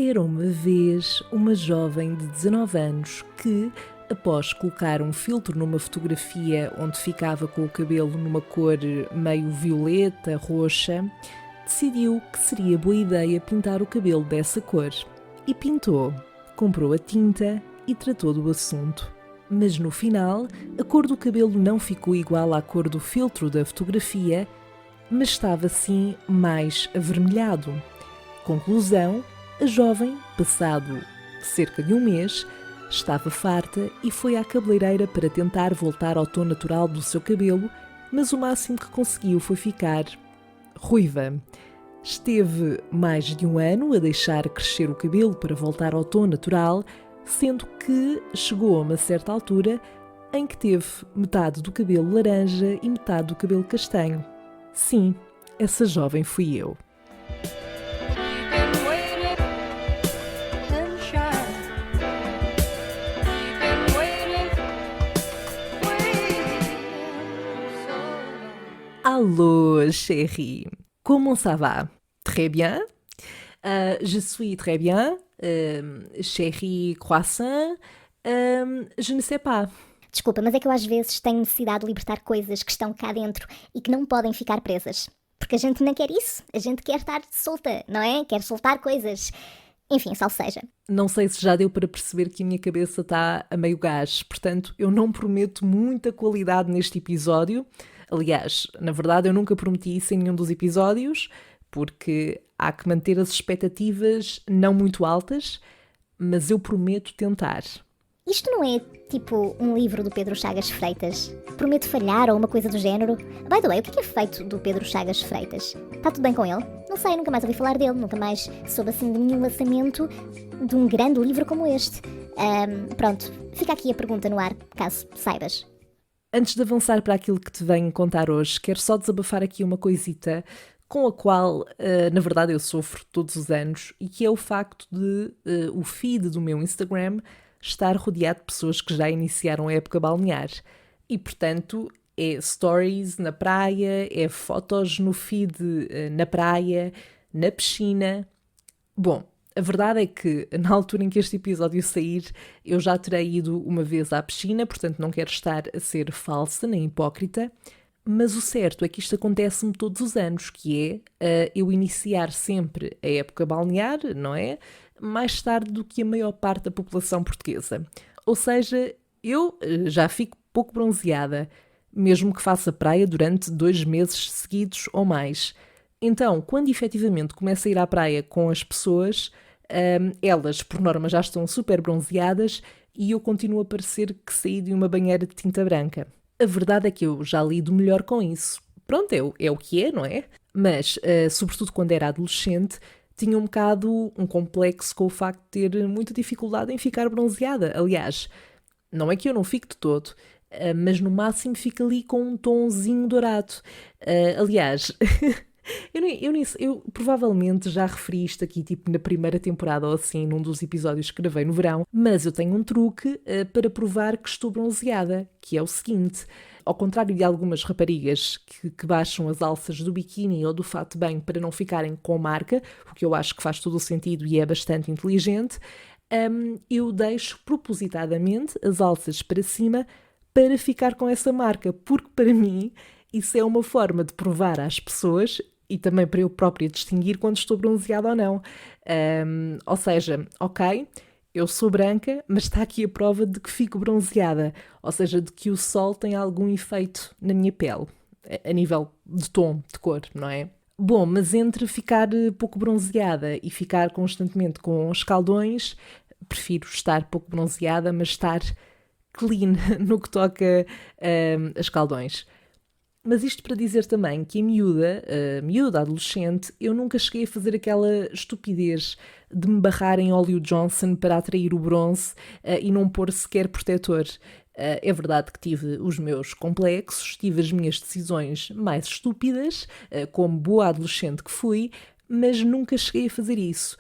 Era uma vez uma jovem de 19 anos que, após colocar um filtro numa fotografia onde ficava com o cabelo numa cor meio violeta, roxa, decidiu que seria boa ideia pintar o cabelo dessa cor. E pintou. Comprou a tinta e tratou do assunto. Mas no final, a cor do cabelo não ficou igual à cor do filtro da fotografia, mas estava sim mais avermelhado. Conclusão: a jovem, passado cerca de um mês, estava farta e foi à cabeleireira para tentar voltar ao tom natural do seu cabelo, mas o máximo que conseguiu foi ficar ruiva. Esteve mais de um ano a deixar crescer o cabelo para voltar ao tom natural, sendo que chegou a uma certa altura em que teve metade do cabelo laranja e metade do cabelo castanho. Sim, essa jovem fui eu. Allô, chérie. Comment ça va? Très bien. Je suis très bien. Chérie croissant. Je ne sais pas. Desculpa, mas é que eu às vezes tenho necessidade de libertar coisas que estão cá dentro e que não podem ficar presas. Porque a gente não quer isso. A gente quer estar solta, não é? Quer soltar coisas. Enfim, salve seja. Não sei se já deu para perceber que a minha cabeça está a meio gás. Portanto, eu não prometo muita qualidade neste episódio. Aliás, na verdade, eu nunca prometi isso em nenhum dos episódios, porque há que manter as expectativas não muito altas, mas eu prometo tentar. Isto não é tipo um livro do Pedro Chagas Freitas? Prometo falhar ou uma coisa do género? By the way, o que é feito do Pedro Chagas Freitas? Está tudo bem com ele? Não sei, nunca mais ouvi falar dele, nunca mais soube assim de nenhum lançamento de um grande livro como este. Pronto, fica aqui a pergunta no ar, caso saibas. Antes de avançar para aquilo que te venho contar hoje, quero só desabafar aqui uma coisita com a qual, na verdade, eu sofro todos os anos, e que é o facto de o feed do meu Instagram estar rodeado de pessoas que já iniciaram a época balnear. E, portanto, é stories na praia, é fotos no feed na praia, na piscina. Bom, a verdade é que, na altura em que este episódio sair, eu já terei ido uma vez à piscina, portanto não quero estar a ser falsa nem hipócrita, mas o certo é que isto acontece-me todos os anos, que é eu iniciar sempre a época balnear, não é? Mais tarde do que a maior parte da população portuguesa. Ou seja, eu já fico pouco bronzeada, mesmo que faça praia durante 2 meses seguidos ou mais. Então, quando efetivamente começo a ir à praia com as pessoas, elas, por norma, já estão super bronzeadas e eu continuo a parecer que saí de uma banheira de tinta branca. A verdade é que eu já lido melhor com isso. Pronto, é o que é, não é? Mas, sobretudo quando era adolescente, tinha um bocado um complexo com o facto de ter muita dificuldade em ficar bronzeada. Aliás, não é que eu não fique de todo, mas no máximo fico ali com um tonzinho dourado. Aliás... Eu provavelmente já referi isto aqui, tipo, na primeira temporada ou assim, num dos episódios que gravei no verão, mas eu tenho um truque para provar que estou bronzeada, que é o seguinte: ao contrário de algumas raparigas que baixam as alças do biquíni ou do fato de banho para não ficarem com marca, o que eu acho que faz todo o sentido e é bastante inteligente, eu deixo propositadamente as alças para cima para ficar com essa marca, porque para mim isso é uma forma de provar às pessoas e também para eu própria distinguir quando estou bronzeada ou não. Ou seja, ok, eu sou branca, mas está aqui a prova de que fico bronzeada. Ou seja, de que o sol tem algum efeito na minha pele, a nível de tom, de cor, não é? Bom, mas entre ficar pouco bronzeada e ficar constantemente com escaldões, prefiro estar pouco bronzeada, mas estar clean no que toca a escaldões. Mas isto para dizer também que a miúda adolescente, eu nunca cheguei a fazer aquela estupidez de me barrar em óleo Johnson para atrair o bronze e não pôr sequer protetor. É verdade que tive os meus complexos, tive as minhas decisões mais estúpidas, como boa adolescente que fui, mas nunca cheguei a fazer isso.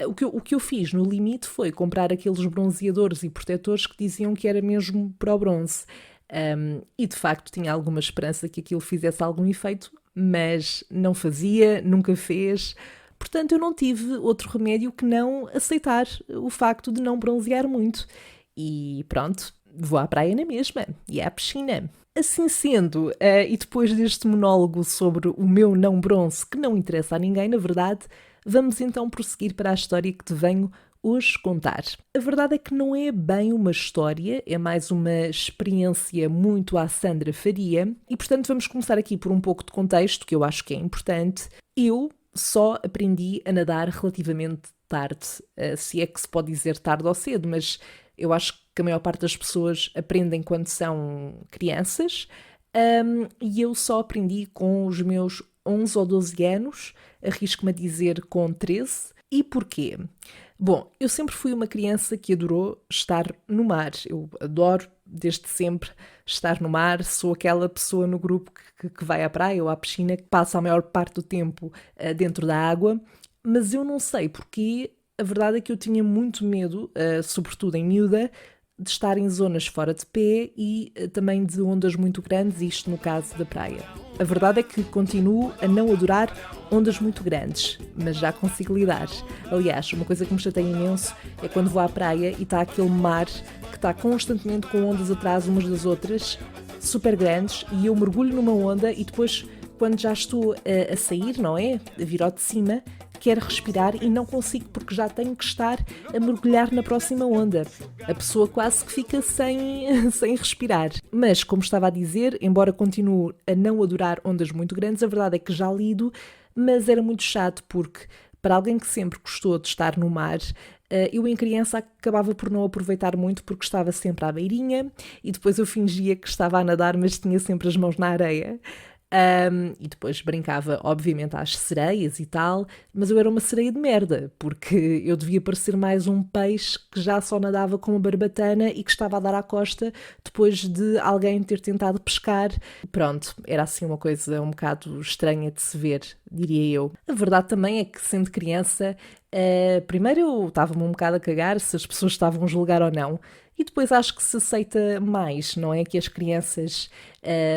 O que eu fiz no limite foi comprar aqueles bronzeadores e protetores que diziam que era mesmo para o bronze. E de facto tinha alguma esperança que aquilo fizesse algum efeito, mas não fazia, nunca fez. Portanto, eu não tive outro remédio que não aceitar o facto de não bronzear muito. E pronto, vou à praia na mesma e à piscina. Assim sendo, e depois deste monólogo sobre o meu não bronze, que não interessa a ninguém, na verdade, vamos então prosseguir para a história que te venho hoje contar. A verdade é que não é bem uma história, é mais uma experiência muito à Sandra Faria, e portanto vamos começar aqui por um pouco de contexto, que eu acho que é importante. Eu só aprendi a nadar relativamente tarde, se é que se pode dizer tarde ou cedo, mas eu acho que a maior parte das pessoas aprendem quando são crianças, e eu só aprendi com os meus 11 ou 12 anos, arrisco-me a dizer com 13. E porquê? Bom, eu sempre fui uma criança que adorou estar no mar. Eu adoro, desde sempre, estar no mar. Sou aquela pessoa no grupo que vai à praia ou à piscina, que passa a maior parte do tempo dentro da água. Mas eu não sei porquê. A verdade é que eu tinha muito medo, sobretudo em miúda, de estar em zonas fora de pé e também de ondas muito grandes, isto no caso da praia. A verdade é que continuo a não adorar ondas muito grandes, mas já consigo lidar. Aliás, uma coisa que me chateia imenso é quando vou à praia e está aquele mar que está constantemente com ondas atrás umas das outras, super grandes, e eu mergulho numa onda e depois, quando já estou a sair, não é? A vir ao de cima, quero respirar e não consigo porque já tenho que estar a mergulhar na próxima onda. A pessoa quase que fica sem respirar. Mas, como estava a dizer, embora continue a não adorar ondas muito grandes, a verdade é que já lido, mas era muito chato porque, para alguém que sempre gostou de estar no mar, eu em criança acabava por não aproveitar muito porque estava sempre à beirinha e depois eu fingia que estava a nadar, mas tinha sempre as mãos na areia. E depois brincava, obviamente, às sereias e tal, mas eu era uma sereia de merda, porque eu devia parecer mais um peixe que já só nadava com uma barbatana e que estava a dar à costa depois de alguém ter tentado pescar. Pronto, era assim uma coisa um bocado estranha de se ver, diria eu. A verdade também é que, sendo criança, primeiro eu estava-me um bocado a cagar se as pessoas estavam a julgar ou não. E depois acho que se aceita mais, não é? Que as crianças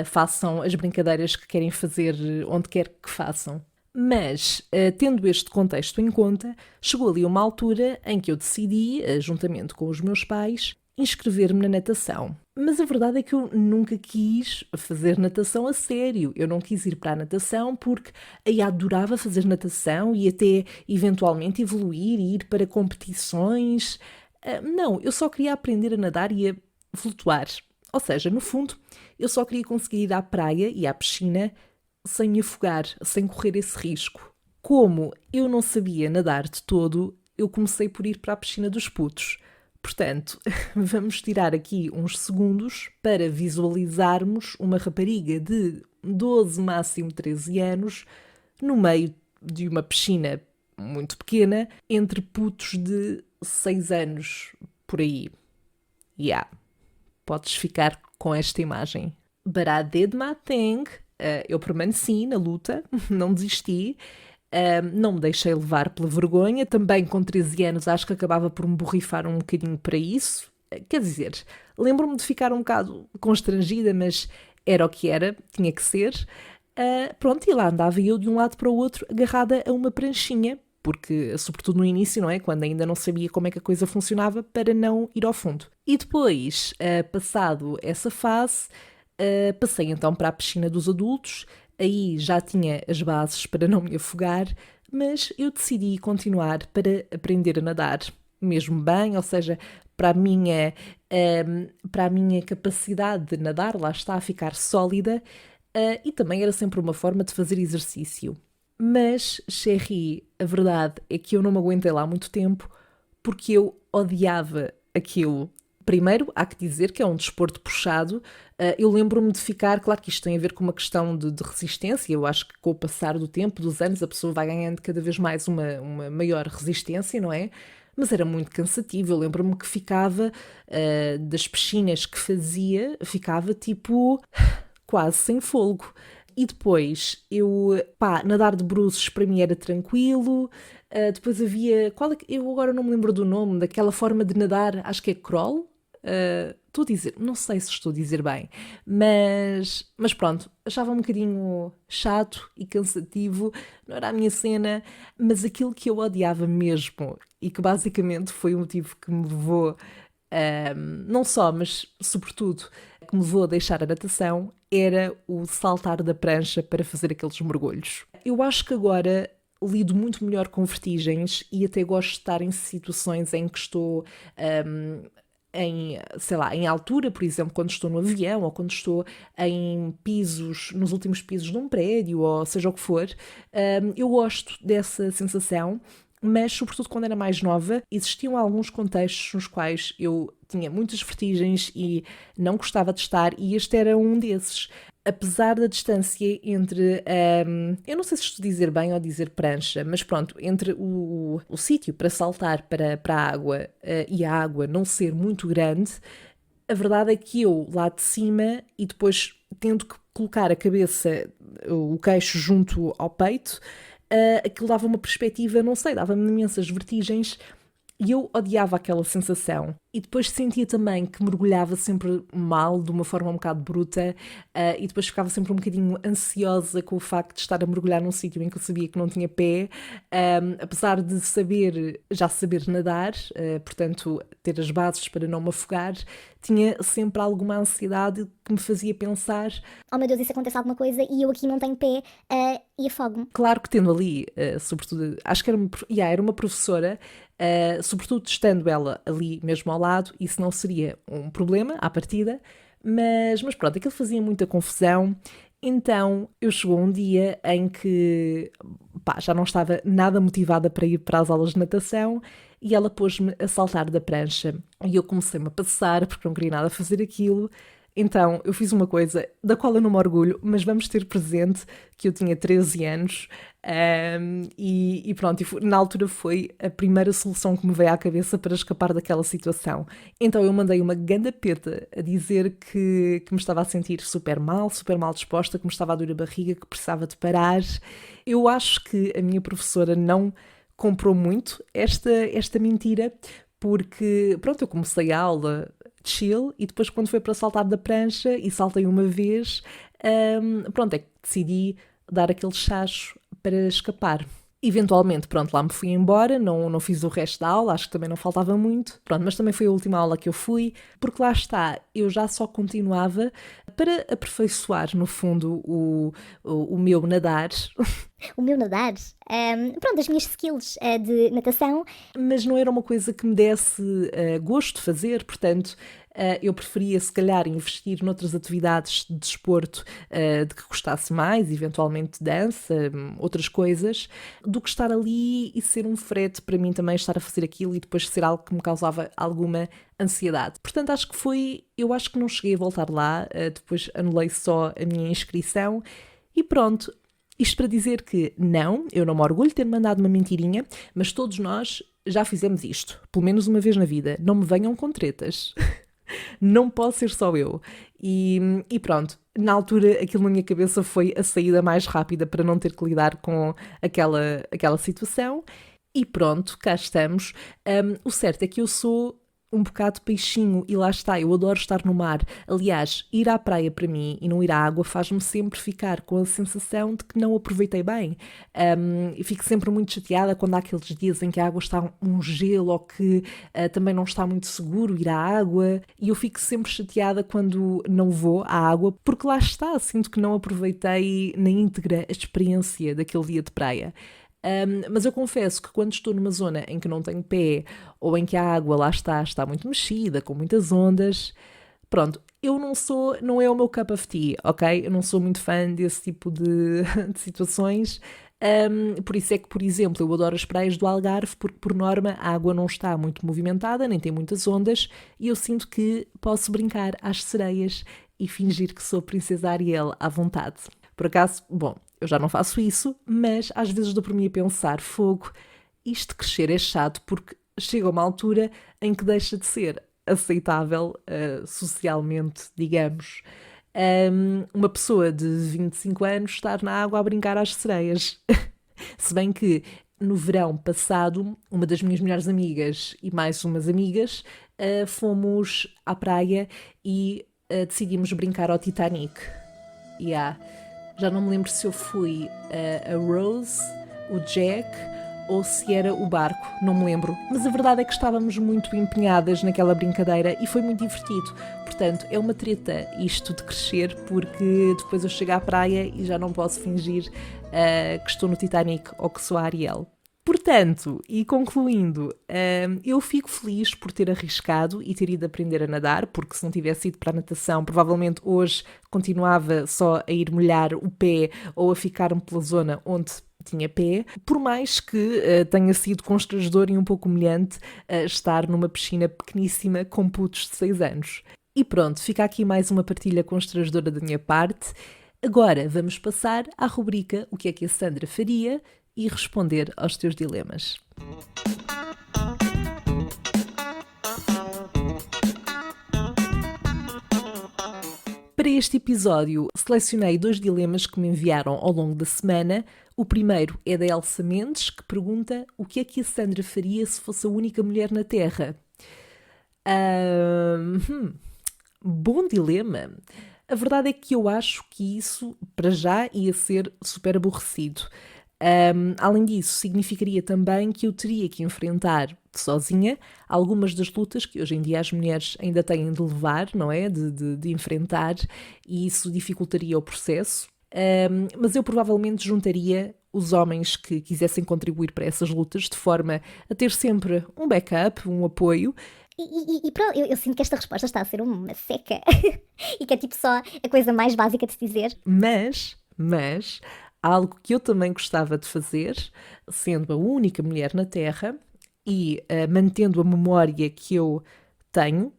façam as brincadeiras que querem fazer onde quer que façam. Mas, tendo este contexto em conta, chegou ali uma altura em que eu decidi, juntamente com os meus pais, inscrever-me na natação. Mas a verdade é que eu nunca quis fazer natação a sério. Eu não quis ir para a natação porque eu adorava fazer natação e até eventualmente evoluir e ir para competições. Não, eu só queria aprender a nadar e a flutuar. Ou seja, no fundo, eu só queria conseguir ir à praia e à piscina sem me afogar, sem correr esse risco. Como eu não sabia nadar de todo, eu comecei por ir para a piscina dos putos. Portanto, vamos tirar aqui uns segundos para visualizarmos uma rapariga de 12, máximo 13 anos, no meio de uma piscina muito pequena, entre putos de 6 anos, por aí. Podes ficar com esta imagem. But I did my thing. Eu permaneci na luta, não desisti. Não me deixei levar pela vergonha. Também com 13 anos acho que acabava por me borrifar um bocadinho para isso. Quer dizer, lembro-me de ficar um bocado constrangida, mas era o que era, tinha que ser. Pronto, e lá andava eu de um lado para o outro agarrada a uma pranchinha, porque, sobretudo no início, não é? Quando ainda não sabia como é que a coisa funcionava, para não ir ao fundo. E depois, passado essa fase, passei então para a piscina dos adultos. Aí já tinha as bases para não me afogar, mas eu decidi continuar para aprender a nadar, mesmo bem, ou seja, para a minha capacidade de nadar, lá está, a ficar sólida, e também era sempre uma forma de fazer exercício. Mas, Chéri, a verdade é que eu não me aguentei lá muito tempo porque eu odiava aquilo. Primeiro, há que dizer que é um desporto puxado. Eu lembro-me de ficar, claro que isto tem a ver com uma questão de resistência, eu acho que com o passar do tempo, dos anos, a pessoa vai ganhando cada vez mais uma maior resistência, não é? Mas era muito cansativo. Eu lembro-me que ficava, das piscinas que fazia, ficava tipo quase sem fôlego. E depois, nadar de bruços para mim era tranquilo. Depois havia, eu agora não me lembro do nome, daquela forma de nadar, acho que é crawl. estou a dizer, não sei se estou a dizer bem, mas pronto, achava um bocadinho chato e cansativo, não era a minha cena, mas aquilo que eu odiava mesmo e que basicamente foi o motivo que me levou, não só, mas sobretudo, que me levou a deixar a natação, era o saltar da prancha para fazer aqueles mergulhos. Eu acho que agora lido muito melhor com vertigens e até gosto de estar em situações em que estou em, sei lá, em altura, por exemplo, quando estou no avião ou quando estou em pisos, nos últimos pisos de um prédio ou seja o que for. Eu gosto dessa sensação, mas sobretudo quando era mais nova, existiam alguns contextos nos quais eu tinha muitas vertigens e não gostava de estar, e este era um desses. Apesar da distância entre, eu não sei se estou a dizer bem ou dizer prancha, mas pronto, entre o sítio para saltar para a água e a água não ser muito grande, a verdade é que eu lá de cima e depois tendo que colocar a cabeça, o queixo junto ao peito, aquilo dava uma perspectiva, não sei, dava-me imensas vertigens e eu odiava aquela sensação. E depois sentia também que mergulhava sempre mal, de uma forma um bocado bruta, e depois ficava sempre um bocadinho ansiosa com o facto de estar a mergulhar num sítio em que eu sabia que não tinha pé, apesar de já saber nadar, portanto ter as bases para não me afogar, tinha sempre alguma ansiedade que me fazia pensar: oh meu Deus, isso acontece alguma coisa e eu aqui não tenho pé e afogo-me. claro que tendo ali, sobretudo, acho que era uma professora, sobretudo estando ela ali mesmo ao lado, isso não seria um problema à partida, mas pronto, aquilo fazia muita confusão. Então eu chegou um dia em que já não estava nada motivada para ir para as aulas de natação e ela pôs-me a saltar da prancha e eu comecei-me a passar porque não queria nada fazer aquilo. Então eu fiz uma coisa da qual eu não me orgulho, mas vamos ter presente que eu tinha 13 anos, e pronto, na altura foi a primeira solução que me veio à cabeça para escapar daquela situação. Então eu mandei uma ganda peta a dizer que me estava a sentir super mal disposta, que me estava a doer a barriga, que precisava de parar. Eu acho que a minha professora não comprou muito esta mentira, porque pronto, eu comecei a aula chill e depois quando foi para saltar da prancha e saltei uma vez, pronto, é que decidi dar aquele chacho para escapar. Eventualmente, pronto, lá me fui embora, não fiz o resto da aula, acho que também não faltava muito, pronto, mas também foi a última aula que eu fui, porque lá está, eu já só continuava para aperfeiçoar, no fundo, o meu nadar. O meu nadar, pronto, as minhas skills de natação. Mas não era uma coisa que me desse gosto de fazer, portanto eu preferia se calhar investir noutras atividades de desporto de que gostasse mais, eventualmente dança, outras coisas, do que estar ali e ser um frete para mim também estar a fazer aquilo e depois ser algo que me causava alguma ansiedade. Portanto eu acho que não cheguei a voltar lá, depois anulei só a minha inscrição e pronto. Isto para dizer que não, eu não me orgulho de ter mandado uma mentirinha, mas todos nós já fizemos isto, pelo menos uma vez na vida. Não me venham com tretas. Não posso ser só eu. E pronto, na altura aquilo na minha cabeça foi a saída mais rápida para não ter que lidar com aquela situação. E pronto, cá estamos. O certo é que eu sou um bocado peixinho e lá está, eu adoro estar no mar. Aliás, ir à praia para mim e não ir à água faz-me sempre ficar com a sensação de que não aproveitei bem. E fico sempre muito chateada quando há aqueles dias em que a água está um gelo ou que também não está muito seguro ir à água, e eu fico sempre chateada quando não vou à água porque lá está, sinto que não aproveitei na íntegra a experiência daquele dia de praia. Mas eu confesso que quando estou numa zona em que não tenho pé ou em que a água lá está muito mexida, com muitas ondas, pronto, não é o meu cup of tea, ok? Eu não sou muito fã desse tipo de situações. Por isso é que, por exemplo, eu adoro as praias do Algarve porque, por norma, a água não está muito movimentada, nem tem muitas ondas e eu sinto que posso brincar às sereias e fingir que sou Princesa Ariel à vontade. Por acaso, bom, eu já não faço isso, mas às vezes dou por mim a pensar: fogo, isto de crescer é chato porque chega a uma altura em que deixa de ser aceitável socialmente, digamos, uma pessoa de 25 anos estar na água a brincar às sereias. Se bem que no verão passado, uma das minhas melhores amigas e mais umas amigas fomos à praia e decidimos brincar ao Titanic. Já não me lembro se eu fui a Rose, o Jack ou se era o barco, não me lembro. Mas a verdade é que estávamos muito empenhadas naquela brincadeira e foi muito divertido. Portanto, é uma treta isto de crescer, porque depois eu chego à praia e já não posso fingir que estou no Titanic ou que sou a Ariel. Portanto, e concluindo, eu fico feliz por ter arriscado e ter ido aprender a nadar, porque se não tivesse ido para a natação, provavelmente hoje continuava só a ir molhar o pé ou a ficar-me pela zona onde tinha pé, por mais que tenha sido constrangedor e um pouco humilhante estar numa piscina pequeníssima com putos de 6 anos. E pronto, fica aqui mais uma partilha constrangedora da minha parte. Agora vamos passar à rubrica O que é que a Sandra faria e responder aos teus dilemas. Para este episódio, selecionei 2 dilemas que me enviaram ao longo da semana. O primeiro é da Elsa Mendes, que pergunta o que é que a Sandra faria se fosse a única mulher na Terra. Bom dilema. A verdade é que eu acho que isso, para já, ia ser super aborrecido. Além disso, significaria também que eu teria que enfrentar sozinha algumas das lutas que hoje em dia as mulheres ainda têm de levar, não é? De enfrentar, e isso dificultaria o processo. Mas eu provavelmente juntaria os homens que quisessem contribuir para essas lutas de forma a ter sempre um backup, um apoio. E pronto, eu sinto que esta resposta está a ser uma seca e que é tipo só a coisa mais básica de se dizer. Mas algo que eu também gostava de fazer, sendo a única mulher na Terra e mantendo a memória que eu tenho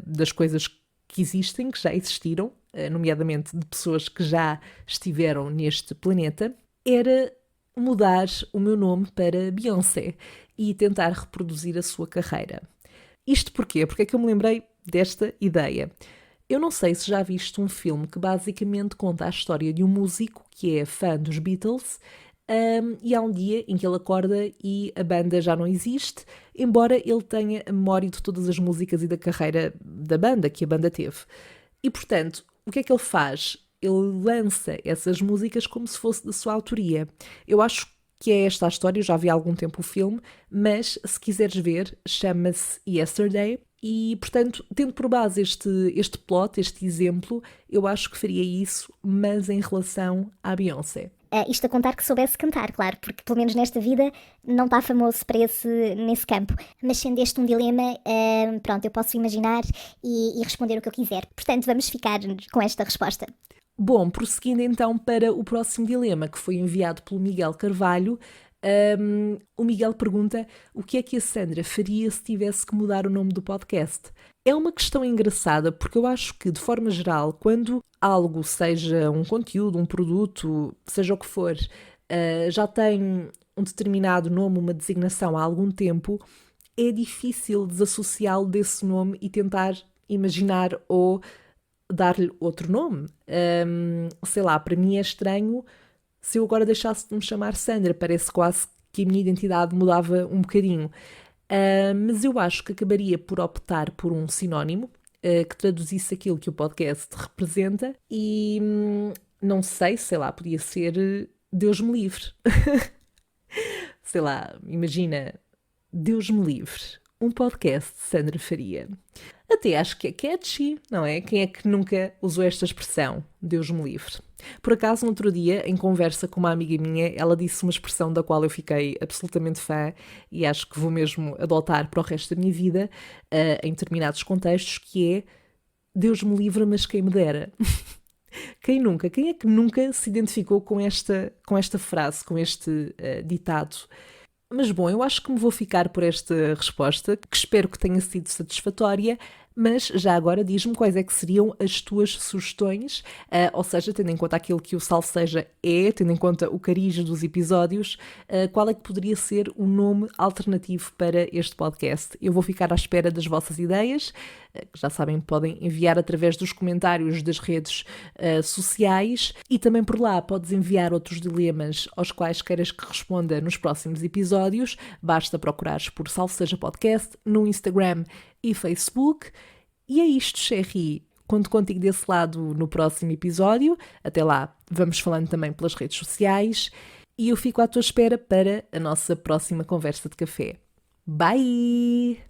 das coisas que existem, que já existiram, nomeadamente de pessoas que já estiveram neste planeta, era mudar o meu nome para Beyoncé e tentar reproduzir a sua carreira. Isto porquê? Porque é que eu me lembrei desta ideia. Eu não sei se já viste um filme que basicamente conta a história de um músico que é fã dos Beatles e há um dia em que ele acorda e a banda já não existe, embora ele tenha a memória de todas as músicas e da carreira da banda que a banda teve. E, portanto, o que é que ele faz? Ele lança essas músicas como se fosse da sua autoria. Eu acho que é esta a história, eu já vi há algum tempo o filme, mas se quiseres ver, chama-se Yesterday. E, portanto, tendo por base este plot, este exemplo, eu acho que faria isso, mas em relação à Beyoncé. Isto a contar que soubesse cantar, claro, porque pelo menos nesta vida não está famoso para nesse campo. Mas sendo este um dilema, pronto, eu posso imaginar e responder o que eu quiser. Portanto, vamos ficar com esta resposta. Bom, prosseguindo então para o próximo dilema, que foi enviado pelo Miguel Carvalho. O Miguel pergunta o que é que a Sandra faria se tivesse que mudar o nome do podcast. É uma questão engraçada porque eu acho que, de forma geral, quando algo, seja um conteúdo, um produto, seja o que for, já tem um determinado nome, uma designação há algum tempo, é difícil desassociá-lo desse nome e tentar imaginar ou dar-lhe outro nome. Sei lá, para mim é estranho se eu agora deixasse de me chamar Sandra, parece quase que a minha identidade mudava um bocadinho. Mas eu acho que acabaria por optar por um sinónimo que traduzisse aquilo que o podcast representa e não sei lá, podia ser Deus me livre. Sei lá, imagina, Deus me livre, um podcast de Sandra Faria. Até acho que é catchy, não é? Quem é que nunca usou esta expressão, Deus me livre? Por acaso, no outro dia, em conversa com uma amiga minha, ela disse uma expressão da qual eu fiquei absolutamente fã e acho que vou mesmo adotar para o resto da minha vida, em determinados contextos, que é Deus me livre, mas quem me dera. Quem nunca? Quem é que nunca se identificou com esta frase, com este ditado? Mas bom, eu acho que me vou ficar por esta resposta, que espero que tenha sido satisfatória, Mas já agora diz-me quais é que seriam as tuas sugestões, ou seja, tendo em conta aquilo que o Salseja é, tendo em conta o cariz dos episódios, qual é que poderia ser o nome alternativo para este podcast? Eu vou ficar à espera das vossas ideias, que já sabem, podem enviar através dos comentários das redes sociais, e também por lá podes enviar outros dilemas aos quais queiras que responda nos próximos episódios. Basta procurares por Salseja Podcast no Instagram e Facebook. E é isto, Sherry. Conto contigo desse lado no próximo episódio. Até lá, vamos falando também pelas redes sociais. E eu fico à tua espera para a nossa próxima conversa de café. Bye!